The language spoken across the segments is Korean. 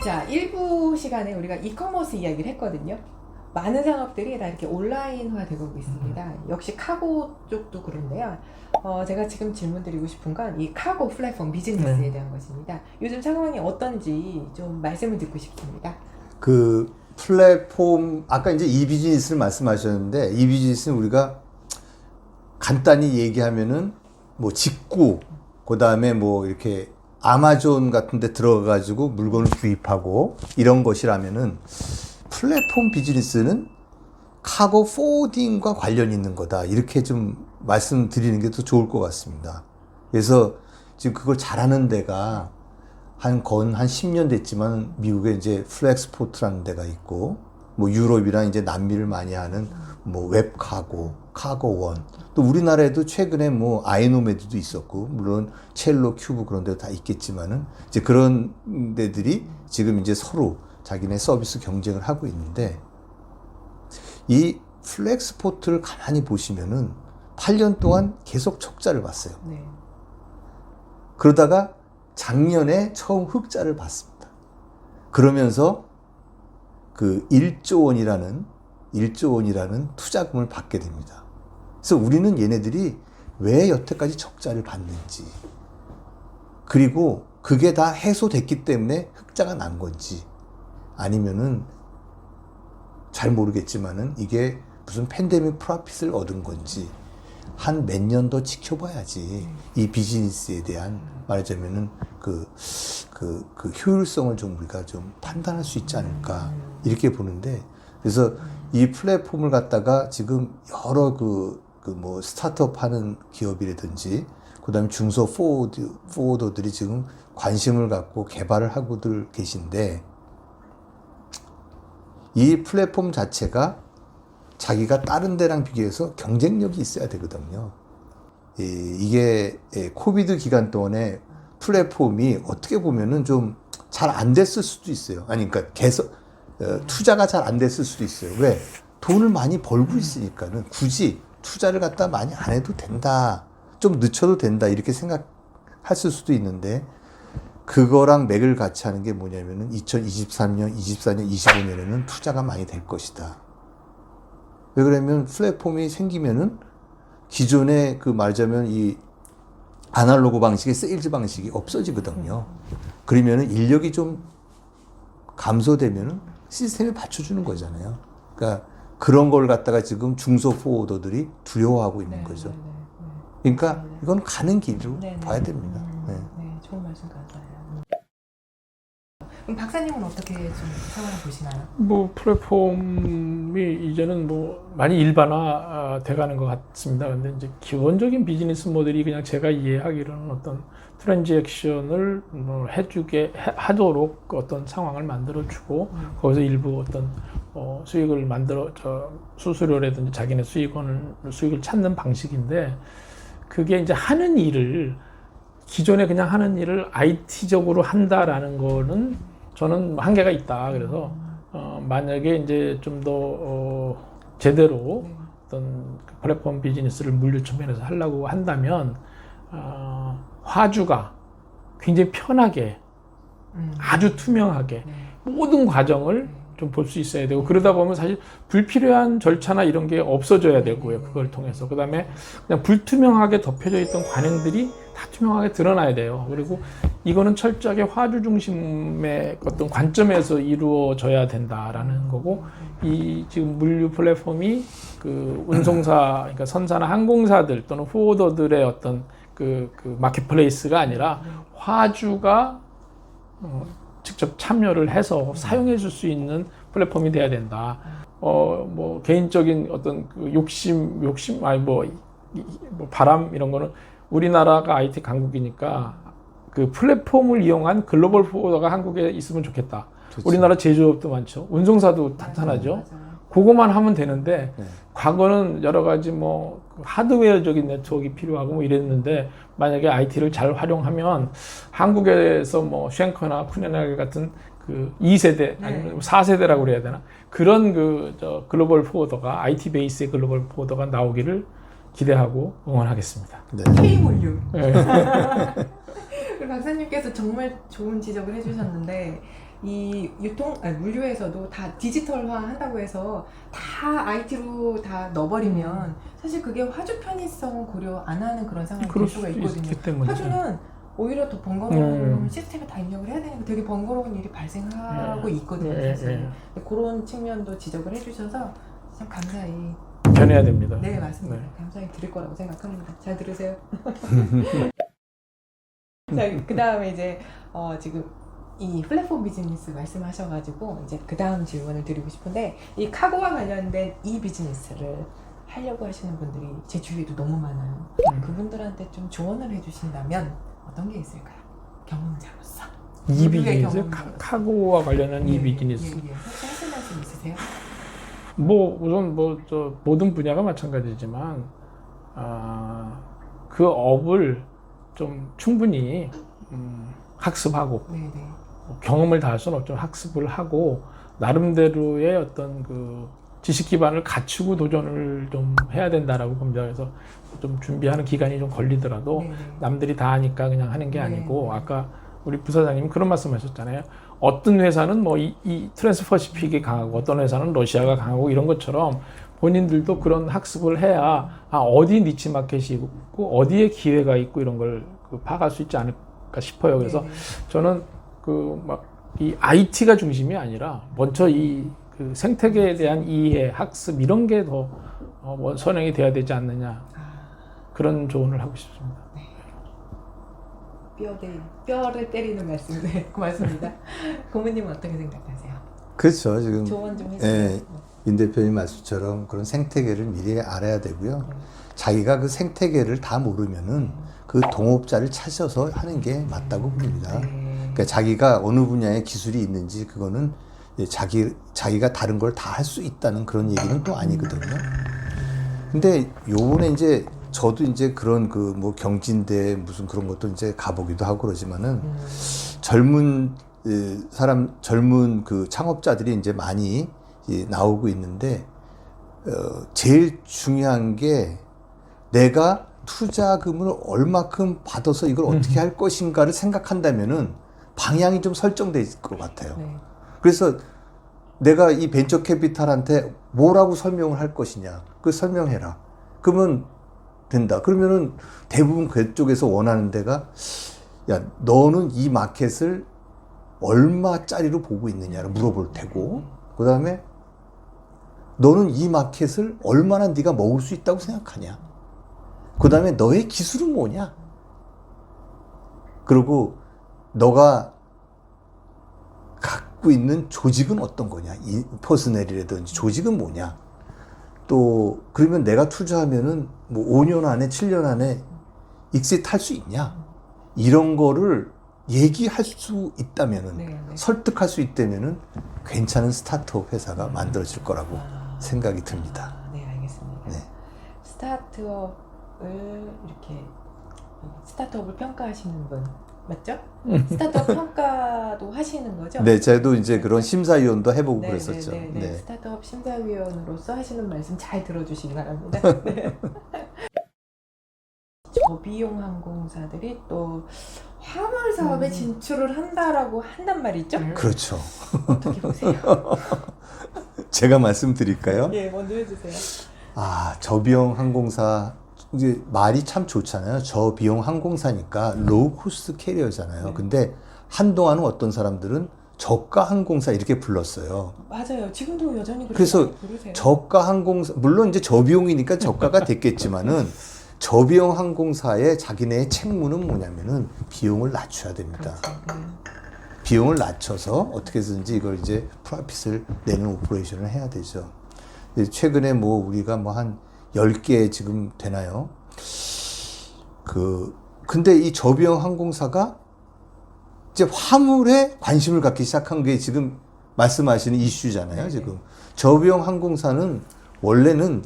자, 1부 시간에 우리가 이커머스 이야기를 했거든요. 많은 상업들이 다 이렇게 온라인화 되고 있습니다. 역시 카고 쪽도 그런데요. 제가 지금 질문드리고 싶은 건 이 카고 플랫폼 비즈니스에 대한 것입니다. 요즘 상황이 어떤지 좀 말씀을 듣고 싶습니다. 그 플랫폼, 아까 이제 이 비즈니스를 말씀하셨는데, 이 비즈니스는 우리가 간단히 얘기하면은 뭐 직구, 그 다음에 뭐 이렇게 아마존 같은 데 들어가가지고 물건을 구입하고 이런 것이라면은, 플랫폼 비즈니스는 카고 포워딩과 관련이 있는 거다. 이렇게 좀 말씀드리는 게 더 좋을 것 같습니다. 그래서 지금 그걸 잘하는 데가 한 10년 됐지만 미국에 이제 플렉스포트라는 데가 있고, 뭐 유럽이랑 이제 남미를 많이 하는 뭐 웹카고, 카고원, 또 우리나라에도 최근에 뭐 아이노메드도 있었고, 물론 첼로, 큐브 그런 데도 다 있겠지만은 이제 그런 데들이 지금 이제 서로 자기네 서비스 경쟁을 하고 있는데, 이 플렉스포트를 가만히 보시면은 8년 동안 계속 적자를 봤어요. 네. 그러다가 작년에 처음 흑자를 봤습니다. 그러면서 그 1조 원이라는 투자금을 받게 됩니다. 그래서 우리는 얘네들이 왜 여태까지 적자를 봤는지, 그리고 그게 다 해소됐기 때문에 흑자가 난 건지, 아니면은 잘 모르겠지만은 이게 무슨 팬데믹 프로핏을 얻은 건지 한 몇 년 더 지켜봐야지 이 비즈니스에 대한, 말하자면은 그 효율성을 좀 우리가 좀 판단할 수 있지 않을까 이렇게 보는데, 그래서 이 플랫폼을 갖다가 지금 여러 뭐 스타트업 하는 기업이라든지 그다음에 중소 포워더들이 지금 관심을 갖고 개발을 하고들 계신데, 이 플랫폼 자체가 자기가 다른 데랑 비교해서 경쟁력이 있어야 되거든요. 이게 코비드 기간 동안에 플랫폼이 어떻게 보면은 좀 잘 안 됐을 수도 있어요. 아니, 그러니까 투자가 잘 안 됐을 수도 있어요. 왜? 돈을 많이 벌고 있으니까는 굳이 투자를 갖다 많이 안 해도 된다, 좀 늦춰도 된다, 이렇게 생각했을 수도 있는데, 그거랑 맥을 같이 하는 게 뭐냐면은 2023년, 24년, 25년에는 투자가 많이 될 것이다. 왜 그러냐면 플랫폼이 생기면은 기존의 그 말하자면 이 아날로그 방식의 세일즈 방식이 없어지거든요. 그러면은 인력이 좀 감소되면은 시스템이 받쳐주는 거잖아요. 그러니까 그런 걸 갖다가 지금 중소 포워더들이 두려워하고 있는 거죠. 그러니까 이건 가는 길로 봐야 됩니다. 네, 좋은 말씀 감사해요. 그럼 박사님은 어떻게 좀 상황을 보시나요? 뭐 플랫폼이 이제는 뭐 많이 일반화 돼가는 것 같습니다. 근데 이제 기본적인 비즈니스 모델이 그냥 제가 이해하기로는 어떤 트랜잭션을 해주게 하도록 어떤 상황을 만들어주고, 거기서 일부 어떤 수익을 수수료라든지 자기네 수익을 찾는 방식인데, 그게 이제 하는 일을, 기존에 그냥 하는 일을 IT적으로 한다라는 거는 저는 한계가 있다. 그래서 만약에 이제 좀 더 제대로 어떤 플랫폼 비즈니스를 물류 측면에서 하려고 한다면 화주가 굉장히 편하게, 아주 투명하게 모든 과정을 좀 볼 수 있어야 되고, 그러다 보면 사실 불필요한 절차나 이런 게 없어져야 되고요. 그걸 통해서. 그 다음에 그냥 불투명하게 덮여져 있던 관행들이 다 투명하게 드러나야 돼요. 그리고 이거는 철저하게 화주 중심의 어떤 관점에서 이루어져야 된다라는 거고, 이 지금 물류 플랫폼이 그 운송사, 그러니까 선사나 항공사들 또는 포워더들의 어떤 그 마켓플레이스가 아니라 화주가 직접 참여를 해서 사용해 줄 수 있는 플랫폼이 돼야 된다. 뭐 개인적인 어떤 그 욕심 아니 뭐 바람 이런 거는, 우리나라가 IT 강국이니까 그 플랫폼을 이용한 글로벌 포워더가 한국에 있으면 좋겠다. 좋죠. 우리나라 제조업도 많죠. 운송사도 탄탄하죠. 맞아요. 그거만 하면 되는데, 네. 과거는 여러 가지 뭐 하드웨어적인 네트워크가 필요하고 뭐 이랬는데, 만약에 IT를 잘 활용하면 한국에서 뭐 쉔커나 쿠네나겔 같은 그 2세대 아니면 4세대라고 그래야 되나, 그런 글로벌 포워더가, IT 베이스의 글로벌 포워더가 나오기를 기대하고 응원하겠습니다. 네. K물류. 네. 박사님께서 정말 좋은 지적을 해주셨는데, 이 물류에서도 다 디지털화 한다고 해서 다 IT로 다 넣어버리면 사실 그게 화주 편의성을 고려 안 하는 그런 상황이 될 그럴 수가 수 있거든요. 있기 때문에. 화주는 오히려 더 번거로운 시스템에 다 입력을 해야 되니까 되게 번거로운 일이 발생하고 있거든요. 사실. 그런 측면도 지적을 해주셔서 참 감사히 변해야 됩니다. 네, 맞습니다. 네. 감사히 드릴 거라고 생각합니다. 잘 들으세요. 자, 그 다음에 이제 지금 이 플랫폼 비즈니스 말씀하셔가지고 이제 그 다음 질문을 드리고 싶은데 이 카고와 관련된 이 비즈니스를 하려고 하시는 분들이 제 주위에도 너무 많아요. 그분들한테 좀 조언을 해주신다면 어떤 게 있을까요? 경험자로서. 이 물류의 비즈니스, 경험자로서. 카고와 관련한 이 예, 비즈니스. 예, 예. 혹시 하실 말씀 있으세요? 뭐 우선 모든 분야가 마찬가지지만 그 업을 좀 충분히 학습하고 네, 네. 경험을 다 할 수는 없지만 학습을 하고 나름대로의 어떤 그 지식 기반을 갖추고 도전을 좀 해야 된다라고 봅니다. 그래서 좀 준비하는 기간이 좀 걸리더라도 네, 네. 남들이 다 하니까 그냥 하는 게 네, 아니고 네. 아까 우리 부사장님 그런 말씀하셨잖아요. 어떤 회사는 뭐 이 트랜스퍼시픽이 강하고 어떤 회사는 러시아가 강하고 이런 것처럼 본인들도 그런 학습을 해야 어디 니치 마켓이 있고 어디에 기회가 있고 이런 걸 파악할 수 있지 않을까 싶어요. 그래서 네, 네. 저는 이 IT가 중심이 아니라 먼저 그 생태계에 대한 이해, 학습 이런 게 더 선행이 돼야 되지 않느냐 그런 조언을 하고 싶습니다. 뼈를 때리는 말씀, 네, 고맙습니다. 고모님은 어떻게 생각하세요? 그렇죠. 지금 조언 좀 해주세요. 민 대표님 말씀처럼 그런 생태계를 미리 알아야 되고요. 자기가 그 생태계를 다 모르면은 그 동업자를 찾아서 하는 게 맞다고 봅니다. 그러니까 자기가 어느 분야에 기술이 있는지 그거는 자기가 다른 걸 다 할 수 있다는 그런 얘기는 또 아니거든요. 근데 요번에 이제 저도 이제 그런 그 뭐 경진대 무슨 그런 것도 이제 가보기도 하고 그러지만은 젊은 그 창업자들이 이제 많이 나오고 있는데 제일 중요한 게 내가 투자금을 얼마큼 받아서 이걸 어떻게 할 것인가를 생각한다면은 방향이 좀 설정돼 있을 것 같아요. 네. 그래서 내가 이 벤처 캐피탈한테 뭐라고 설명을 할 것이냐. 그 설명해라. 그러면 된다. 그러면은 대부분 그쪽에서 원하는 데가 야, 너는 이 마켓을 얼마짜리로 보고 있느냐를 물어볼 테고, 그 다음에 너는 이 마켓을 얼마나 네가 먹을 수 있다고 생각하냐. 그 다음에 너의 기술은 뭐냐. 그리고 너가 갖고 있는 조직은 어떤 거냐. 이 퍼스널이라든지 조직은 뭐냐. 또 그러면 내가 투자하면은 뭐 5년 안에 7년 안에 익sit 할 수 있냐. 이런 거를 얘기할 수 있다면은 네. 설득할 수 있다면은 괜찮은 스타트업 회사가 만들어질 거라고 생각이 듭니다. 네, 알겠습니다. 네. 스타트업을 평가하시는 분 맞죠? 스타트업 평가도 하시는 거죠? 네, 저도 이제 그런 심사위원도 해보고 그랬었죠. 네. 스타트업 심사위원으로서 하시는 말씀 잘 들어주시기 바랍니다. 네. 저비용 항공사들이 또 화물 사업에 진출을 한단 말이죠? 그렇죠. 어떻게 보세요? 제가 말씀드릴까요? 예, 먼저 해주세요. 저비용 항공사 이제 말이 참 좋잖아요. 저비용 항공사니까 로우 코스트 캐리어잖아요. 네. 근데 한동안은 어떤 사람들은 저가 항공사 이렇게 불렀어요. 맞아요. 지금도 여전히 그래서 부르세요. 저가 항공사 물론 이제 저비용이니까 저가가 됐겠지만은 저비용 항공사의 자기네의 책무는 뭐냐면은 비용을 낮춰야 됩니다. 그렇죠. 비용을 낮춰서 어떻게 해서든지 이걸 이제 프로핏을 내는 오퍼레이션을 해야 되죠. 최근에 뭐 우리가 뭐 한 10개 지금 되나요? 근데 이 저비용 항공사가 이제 화물에 관심을 갖기 시작한 게 지금 말씀하시는 이슈잖아요. 네. 지금 저비용 항공사는 원래는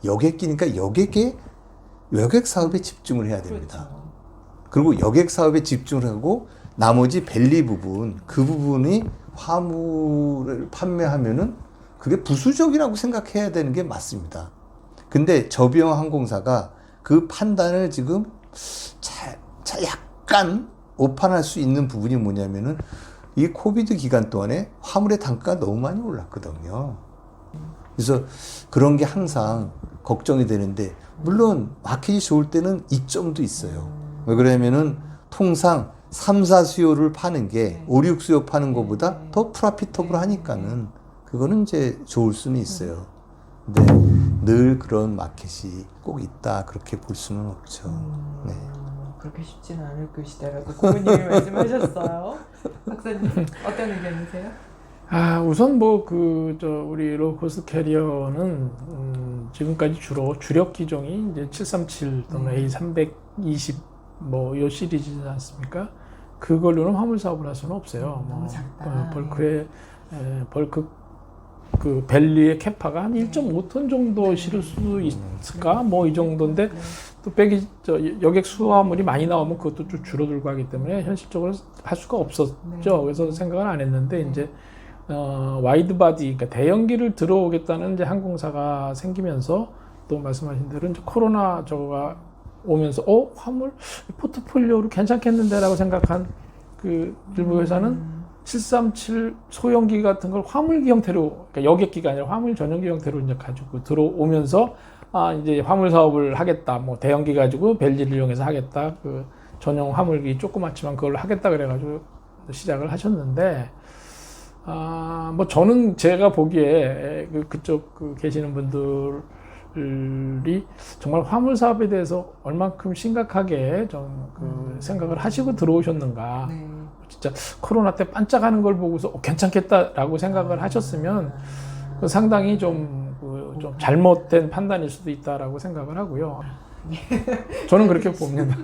여객기니까 여객 사업에 집중을 해야 됩니다. 그렇죠. 그리고 여객 사업에 집중을 하고 나머지 벨리 부분, 그 부분이 화물을 판매하면은 그게 부수적이라고 생각해야 되는 게 맞습니다. 근데 저비용 항공사가 그 판단을 지금 약간 오판할 수 있는 부분이 뭐냐면은 이 코비드 기간 동안에 화물의 단가가 너무 많이 올랐거든요. 그래서 그런 게 항상 걱정이 되는데, 물론 마켓이 좋을 때는 이점도 있어요. 왜 그러냐면은 통상 3, 4 수요를 파는 게 5, 6 수요 파는 것보다 더 프라피터블 하니까는 그거는 이제 좋을 수는 있어요. 근데 늘 그런 마켓이 꼭 있다 그렇게 볼 수는 없죠. 네. 그렇게 쉽지는 않을 것이다라고 고모님이 말씀하셨어요. 박사님 어떤 의견이세요? 우선 우리 로우코스트 캐리어는 지금까지 주로 주력 기종이 이제 737 또는 A320 요 시리즈지 않습니까? 그걸로는 화물 사업을 할 수는 없어요. 너무 작다. 벌크 그 벨리의 캐파가 한 1.5톤 정도 실을 수 있을까? 이 정도인데 또 여객 수화물이 많이 나오면 그것도 좀 줄어들고 하기 때문에 현실적으로 할 수가 없었죠. 그래서 생각을 안 했는데 이제 와이드 바디, 그러니까 대형기를 들어오겠다는 이제 항공사가 생기면서 또 말씀하신 대로 이제 코로나 저거가 오면서 화물 포트폴리오로 괜찮겠는데라고 생각한 그 일부 회사는 737 소형기 같은 걸 화물기 형태로, 그러니까 여객기가 아니라 화물 전용기 형태로 이제 가지고 들어오면서 이제 화물 사업을 하겠다, 대형기 가지고 벨리를 이용해서 하겠다, 그 전용 화물기 조그맣지만 그걸로 하겠다 그래가지고 시작을 하셨는데, 저는 제가 보기에 그쪽 계시는 분들이 정말 화물 사업에 대해서 얼만큼 심각하게 좀 생각을 하시고 들어오셨는가. 네. 진짜 코로나 때 반짝하는 걸 보고서 괜찮겠다라고 생각을 하셨으면 상당히 좀 잘못된 판단일 수도 있다라고 생각을 하고요. 저는 그렇게 봅니다.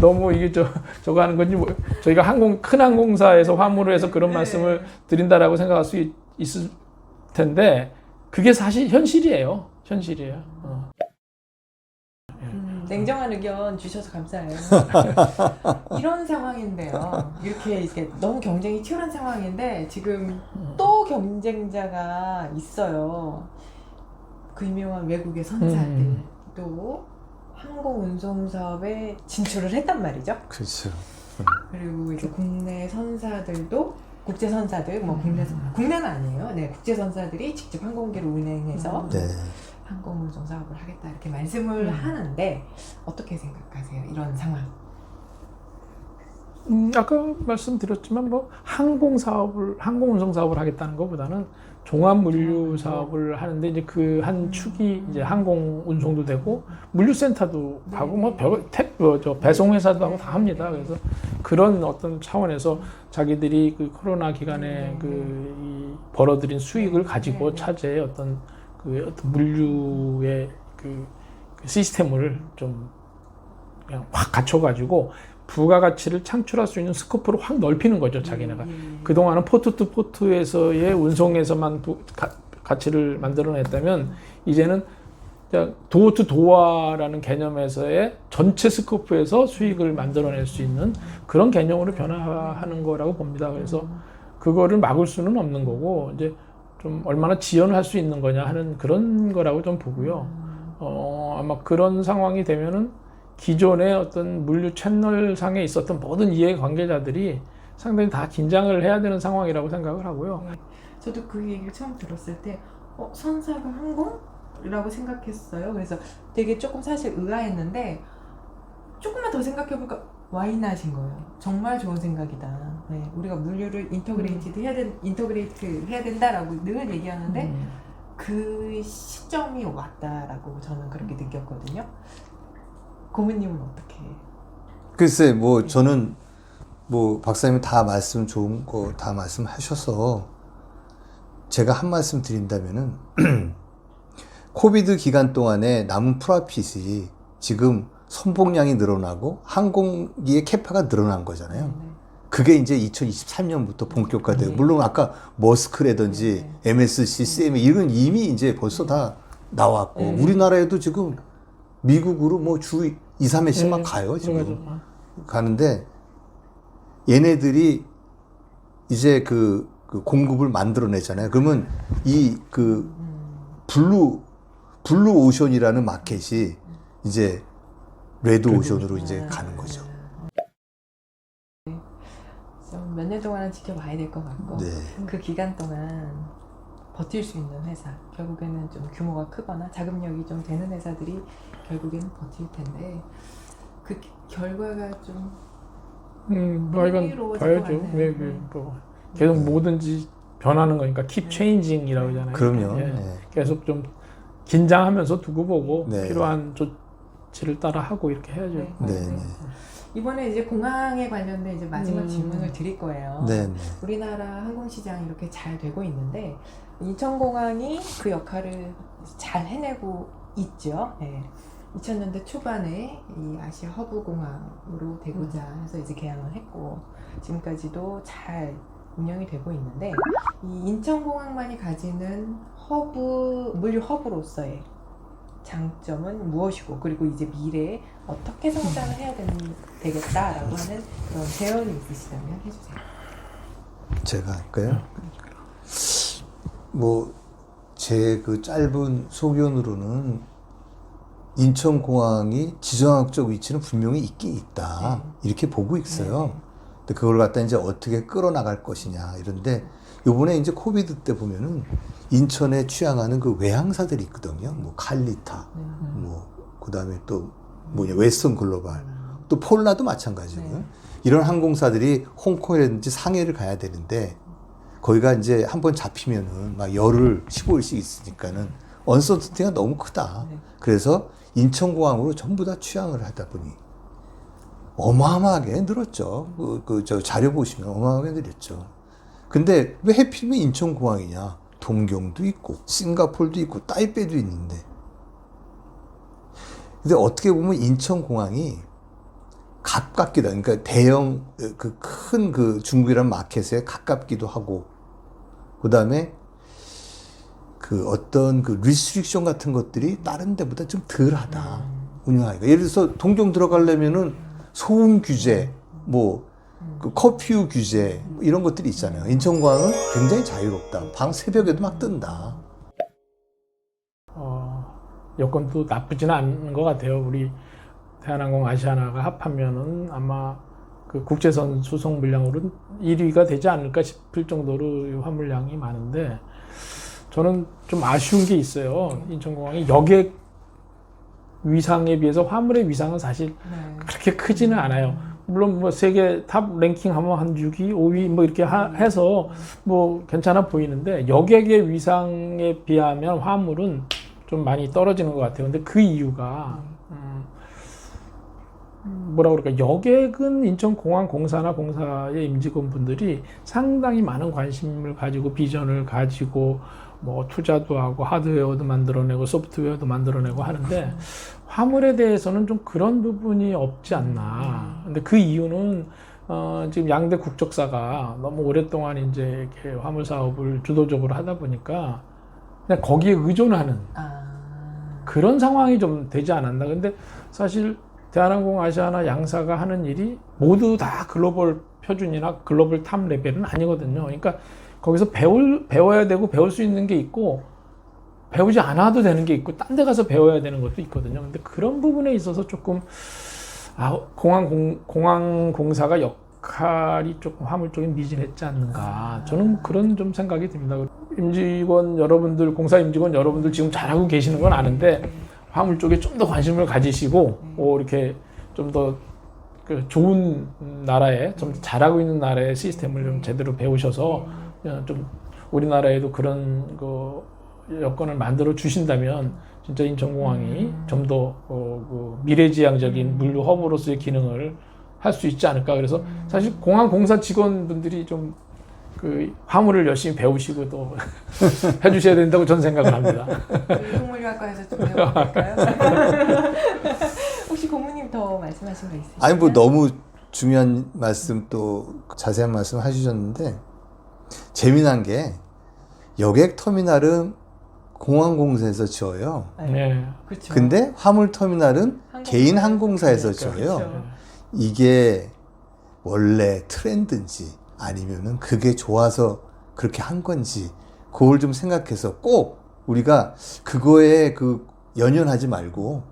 너무 이게 저거 하는 건지 저희가 큰 항공사에서 화물을 해서 그런 말씀을 드린다라고 생각할 수 있을 텐데 그게 사실 현실이에요. 냉정한 의견 주셔서 감사해요. 이런 상황인데요. 이렇게 너무 경쟁이 치열한 상황인데 지금 또 경쟁자가 있어요. 그 유명한 외국의 선사들 또 항공운송 사업에 진출을 했단 말이죠. 그렇죠. 그리고 이제 국내 선사들도 국제 선사들 국내는 아니에요. 네, 국제 선사들이 직접 항공기를 운행해서 네. 항공운송 사업을 하겠다 이렇게 말씀을 하는데 어떻게 생각하세요? 이런 상황. 아까 말씀드렸지만 항공운송 사업을 하겠다는 것보다는 종합물류 사업을 하는데 이제 그 한 축이 이제 항공운송도 되고 물류센터도 하고 배송회사도 하고 다 합니다. 그래서 그런 어떤 차원에서 자기들이 그 코로나 기간에 이 벌어들인 수익을 가지고 차제의 어떤 물류의 그 시스템을 좀 그냥 확 갖춰가지고 부가가치를 창출할 수 있는 스코프를 확 넓히는 거죠, 자기네가. 그동안은 포트 투 포트에서의 운송에서만 가치를 만들어냈다면 이제는 도어 투 도어라는 개념에서의 전체 스코프에서 수익을 만들어낼 수 있는 그런 개념으로 변화하는 거라고 봅니다. 그래서 그거를 막을 수는 없는 거고 이제 좀 얼마나 지연을 할 수 있는 거냐 하는 그런 거라고 좀 보고요. 아마 그런 상황이 되면은 기존의 어떤 물류 채널 상에 있었던 모든 이해 관계자들이 상당히 다 긴장을 해야 되는 상황이라고 생각을 하고요. 저도 그 얘기를 처음 들었을 때 선사가 항공이라고 생각했어요. 그래서 되게 조금 사실 의아했는데 조금만 더 생각해보니까 와인하신 거예요. 정말 좋은 생각이다. 네, 우리가 물류를 인터그레이트 해야 된다라고 늘 얘기하는데 그 시점이 왔다라고 저는 그렇게 느꼈거든요. 고모님은 어떻게? 글쎄, 저는 박사님이 다 말씀 좋은 거 다 말씀하셔서 제가 한 말씀 드린다면은 코비드 기간 동안에 남은 프라핏이 지금 선봉량이 늘어나고 항공기의 캐파가 늘어난 거잖아요. 그게 이제 2023년부터 본격화되고, 물론 아까 머스크라든지 MSC, CMA 이건 이미 이제 벌써 다 나왔고, 우리나라에도 지금 미국으로 주 2, 3회씩 막 가요, 지금. 가는데, 얘네들이 이제 그 공급을 만들어내잖아요. 그러면 블루 오션이라는 마켓이 이제 레드 오션으로 이제 가는 거죠. 몇 년 동안은 지켜봐야 될 것 같고 네. 그 기간 동안 버틸 수 있는 회사, 결국에는 좀 규모가 크거나 자금력이 좀 되는 회사들이 결국에는 버틸 텐데 그 결과가 좀 뭐 이건 흥미로워질 것 봐야죠. 같네요. 뭐 계속 뭐든지 변하는 거니까 keep changing이라고 하잖아요. 그럼요. 예. 네. 계속 좀 긴장하면서 두고 보고 네. 필요한 조치를 따라 하고 이렇게 해야죠. 네. 네, 네. 이번에 이제 공항에 관련된 이제 마지막 질문을 드릴 거예요. 네, 네. 우리나라 항공시장이 이렇게 잘 되고 있는데 인천공항이 그 역할을 잘 해내고 있죠. 네. 2000년대 초반에 이 아시아 허브 공항으로 되고자 해서 이제 개항을 했고 지금까지도 잘 운영이 되고 있는데 이 인천공항만이 가지는 물류 허브로서의 장점은 무엇이고 그리고 이제 미래에 어떻게 성장을 해야 되겠다라고 하는 그런 제언이 있으시다면 해주세요. 제가 할까요? 뭐 제 그 짧은 소견으로는 인천공항이 지정학적 위치는 분명히 있긴 있다 이렇게 보고 있어요. 근데 그걸 갖다 이제 어떻게 끌어나갈 것이냐 이런데 요번에 이제 코비드 때 보면은 인천에 취항하는 그 외항사들이 있거든요. 뭐 칼리타, 뭐 그다음에 또 뭐냐 웨스턴 글로벌, 또 폴라도 마찬가지고요. 네. 이런 항공사들이 홍콩이라든지 상해를 가야 되는데 거기가 이제 한번 잡히면은 막 열흘, 15일씩 있으니까는 언서티티가 너무 크다. 네. 그래서 인천공항으로 전부 다 취항을 하다 보니 어마어마하게 늘었죠. 저 자료 보시면 어마어마하게 늘었죠. 근데 왜 해필이면 인천공항이냐? 동경도 있고, 싱가포르도 있고, 타이베이도 있는데. 근데 어떻게 보면 인천공항이 가깝기도, 그러니까 대형, 큰 중국이라는 마켓에 가깝기도 하고, 그 다음에 어떤 리스트릭션 같은 것들이 다른 데보다 좀 덜하다. 운영하기가. 예를 들어서 동경 들어가려면은 소음 규제, 커피우 규제, 이런 것들이 있잖아요. 인천공항은 굉장히 자유롭다. 밤 새벽에도 막 뜬다. 여건도 나쁘지는 않은 것 같아요. 우리 대한항공 아시아나가 합하면은 아마 그 국제선 수송 물량으로는 1위가 되지 않을까 싶을 정도로 화물량이 많은데 저는 좀 아쉬운 게 있어요. 인천공항이 여객 위상에 비해서 화물의 위상은 사실 그렇게 크지는 않아요. 물론 뭐 세계 탑 랭킹 하면 한 6위, 5위 뭐 이렇게 해서 뭐 괜찮아 보이는데 여객의 위상에 비하면 화물은 좀 많이 떨어지는 것 같아요. 근데 그 이유가 뭐라 그럴까, 여객은 인천공항공사나 공사의 임직원분들이 상당히 많은 관심을 가지고 비전을 가지고 뭐 투자도 하고 하드웨어도 만들어내고 소프트웨어도 만들어내고 하는데 화물에 대해서는 좀 그런 부분이 없지 않나. 근데 그 이유는 지금 양대 국적사가 너무 오랫동안 이제 이렇게 화물 사업을 주도적으로 하다 보니까 그냥 거기에 의존하는 그런 상황이 좀 되지 않았나. 근데 사실 대한항공 아시아나 양사가 하는 일이 모두 다 글로벌 표준이나 글로벌 탑 레벨은 아니거든요. 그러니까 거기서 배워야 되고 배울 수 있는 게 있고 배우지 않아도 되는 게 있고 딴 데 가서 배워야 되는 것도 있거든요. 근데 그런 부분에 있어서 조금 공항공사가 역할이 조금 화물 쪽에 미진했지 않는가. 저는 그런 좀 생각이 듭니다. 임직원 여러분들, 공사 임직원 여러분들 지금 잘하고 계시는 건 아는데 화물 쪽에 좀 더 관심을 가지시고 이렇게 좀 더 좋은 나라에 좀 잘하고 있는 나라의 시스템을 좀 제대로 배우셔서 좀 우리나라에도 그런 여건을 만들어 주신다면 진짜 인천공항이 좀 더 미래지향적인 물류 허브로서의 기능을 할 수 있지 않을까. 그래서 사실 공항공사 직원분들이 좀 화물을 열심히 배우시고 또 해주셔야 된다고 저는 생각을 합니다. 동물학과에서 좀 배워볼까요? 혹시 고모님 더 말씀하신 거 있으세요? 아니 너무 중요한 말씀 또 자세한 말씀 해주셨는데 재미난 게 여객 터미널은 공항공사에서 지어요. 네. 그렇죠. 근데 화물 터미널은 개인 항공사에서 지어요. 그렇죠. 이게 원래 트렌드인지 아니면은 그게 좋아서 그렇게 한 건지 그걸 좀 생각해서 꼭 우리가 그거에 연연하지 말고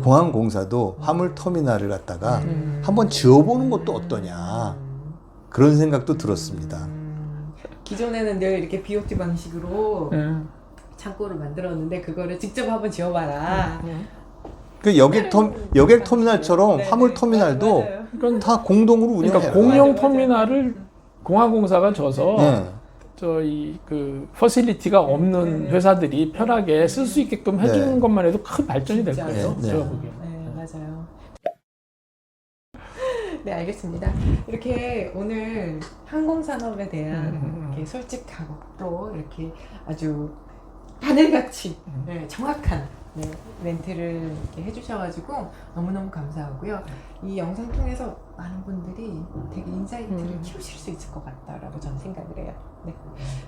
공항공사도 화물 터미널을 갖다가 한번 지어보는 것도 어떠냐. 그런 생각도 들었습니다. 기존에는 늘 이렇게 BOT 방식으로 예. 창고를 만들었는데 그거를 직접 한번 지어봐라. 그 여객 터미널처럼 네, 화물 네. 터미널도 맞아요. 그러니까, 다 공동으로 운영해요. 그러니까 공용 맞아요. 터미널을 공항공사가 져서 네. 저희 그 퍼실리티가 없는 네. 회사들이 편하게 쓸 수 있게끔 해주는 네. 것만 해도 큰 발전이 될 진짜요? 거예요. 네. 제가 보기엔. 네, 맞아요. 네, 알겠습니다. 이렇게 오늘 항공산업에 대한 이렇게 솔직하고 또 이렇게 아주 바늘같이 네, 정확한 네, 멘트를 이렇게 해주셔가지고 너무너무 감사하고요. 이 영상 통해서 많은 분들이 되게 인사이트를 키우실 수 있을 것 같다라고 저는 생각을 해요. 네.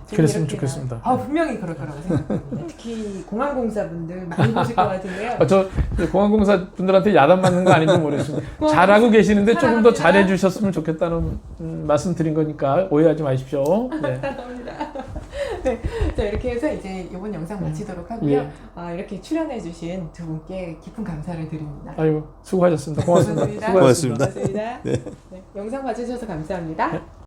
그랬으면 이렇게 좋겠습니다. 분명히 그럴 거라고 생각합니다. 특히 공항공사분들 많이 보실 것 같은데요. 저 공항공사 분들한테 야단 맞는 거 아닌지 모르겠습니다. 잘하고 계시는데 조금 더 사랑합니다. 잘해주셨으면 좋겠다는 말씀 드린 거니까 오해하지 마십시오. 네. 감사합니다. 네, 자 이렇게 해서 이제 이번 영상 마치도록 하고요. 예. 이렇게 출연해주신 두 분께 깊은 감사를 드립니다. 아유 수고하셨습니다. 고맙습니다. 고맙습니다. 고맙습니다. 고맙습니다. 네, 영상 봐주셔서 감사합니다.